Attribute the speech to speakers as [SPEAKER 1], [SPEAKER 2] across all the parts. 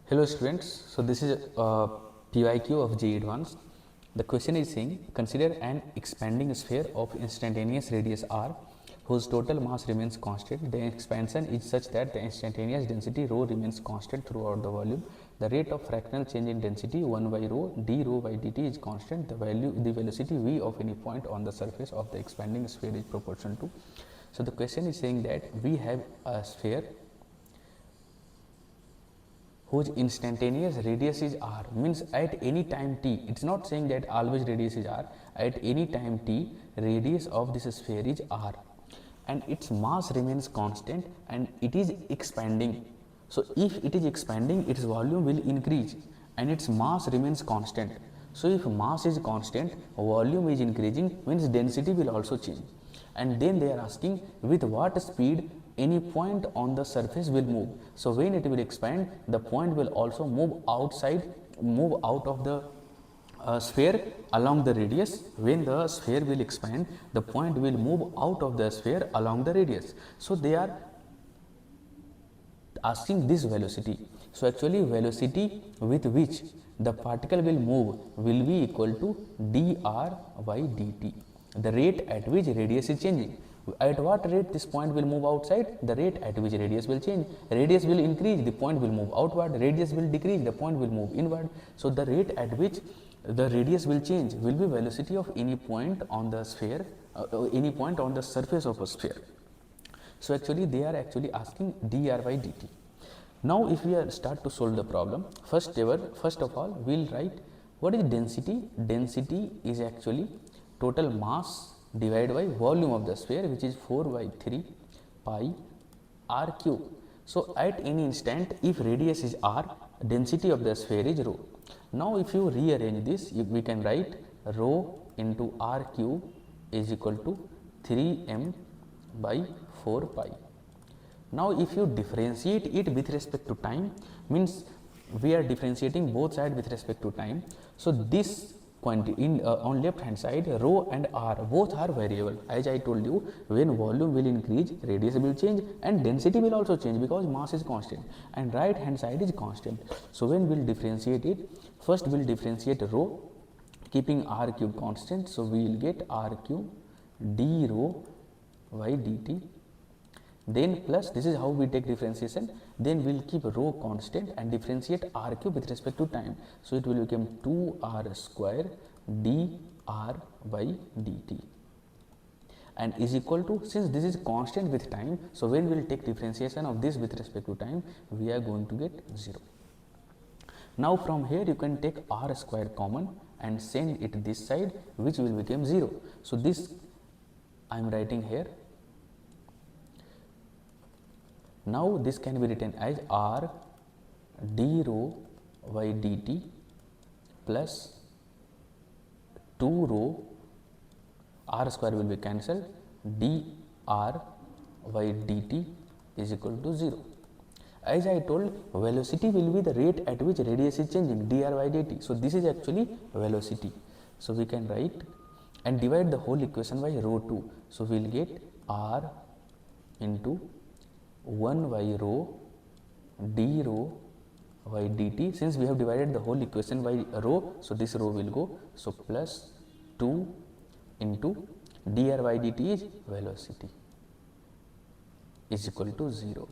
[SPEAKER 1] Hello students, so this is PYQ of JEE Advanced. The question is saying, consider an expanding sphere of instantaneous radius r whose total mass remains constant. The expansion is such that the instantaneous density rho remains constant throughout the volume. The rate of fractional change in density 1 by rho d rho by dt is constant. The velocity v of any point on the surface of the expanding sphere is proportional to. So the question is saying that we have a sphere whose instantaneous radius is r, means at any time t, it is not saying that always radius is r, at any time t radius of this sphere is r and its mass remains constant and it is expanding. So if it is expanding, its volume will increase and its mass remains constant. So if mass is constant, volume is increasing, means density will also change. And then they are asking with what speed any point on the surface will move. So when it will expand, the point will also move out of the sphere along the radius. When the sphere will expand, the point will move out of the sphere along the radius. So they are asking this velocity. So actually velocity with which the particle will move will be equal to dr by dt, the rate at which radius is changing. At what rate this point will move outside? The rate at which radius will change. Radius will increase, the point will move outward. Radius will decrease, the point will move inward. So the rate at which the radius will change will be velocity of any point on the sphere, any point on the surface of a sphere. So actually they are actually asking dr by dt. Now if we start to solve the problem, first of all we will write what is density. Density is actually total mass divided by volume of the sphere, which is 4 by 3 pi r cube. So at any instant, if radius is r, density of the sphere is rho. Now if you rearrange this, we can write rho into r cube is equal to 3m by 4 pi. Now if you differentiate it with respect to time, means we are differentiating both sides with respect to time. So this quantity on left hand side, rho and r both are variable. As I told you, when volume will increase, radius will change and density will also change because mass is constant, and right hand side is constant. So when we will differentiate it, first we will differentiate rho keeping r cube constant. So we will get r cube d rho by dt, then plus, this is how we take differentiation, then we will keep rho constant and differentiate r cube with respect to time. So it will become 2r square dr by dt and is equal to, since this is constant with time, so when we will take differentiation of this with respect to time, we are going to get 0. Now from here you can take r square common and send it this side, which will become 0. So this I am writing here. Now this can be written as r d rho by dt plus 2 rho, r square will be cancelled, dr by dt is equal to 0. As I told, velocity will be the rate at which radius is changing, dr by dt. So this is actually velocity. So we can write and divide the whole equation by rho 2. So we will get r into 1 by rho d rho by dt. Since we have divided the whole equation by rho, so this rho will go. So plus 2 into dr by dt is velocity is equal to 0.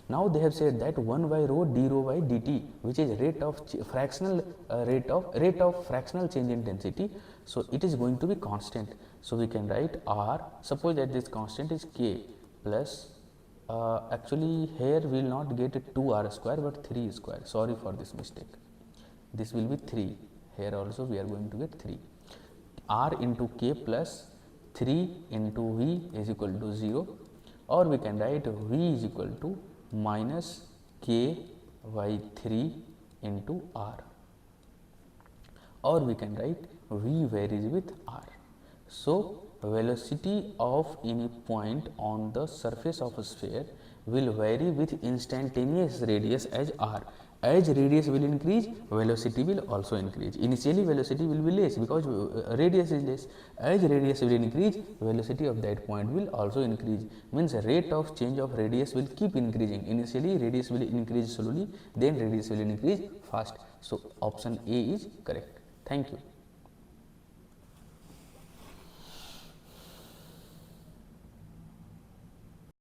[SPEAKER 1] Now they have said that 1 by rho d rho by dt, which is rate of fractional fractional change in density. So it is going to be constant. So we can write r. Suppose that this constant is k plus. Actually here we will not get 2r square but 3 square. Sorry for this mistake. This will be 3. Here also we are going to get 3. R into k plus 3 into v is equal to 0, or we can write v is equal to minus k by 3 into r, or we can write v varies with r. So velocity of any point on the surface of a sphere will vary with instantaneous radius as r, As radius will increase, velocity will also increase. Initially velocity will be less because radius is less. As radius will increase, velocity of that point will also increase. Means rate of change of radius will keep increasing. Initially radius will increase slowly, then radius will increase fast. So option A is correct. Thank you.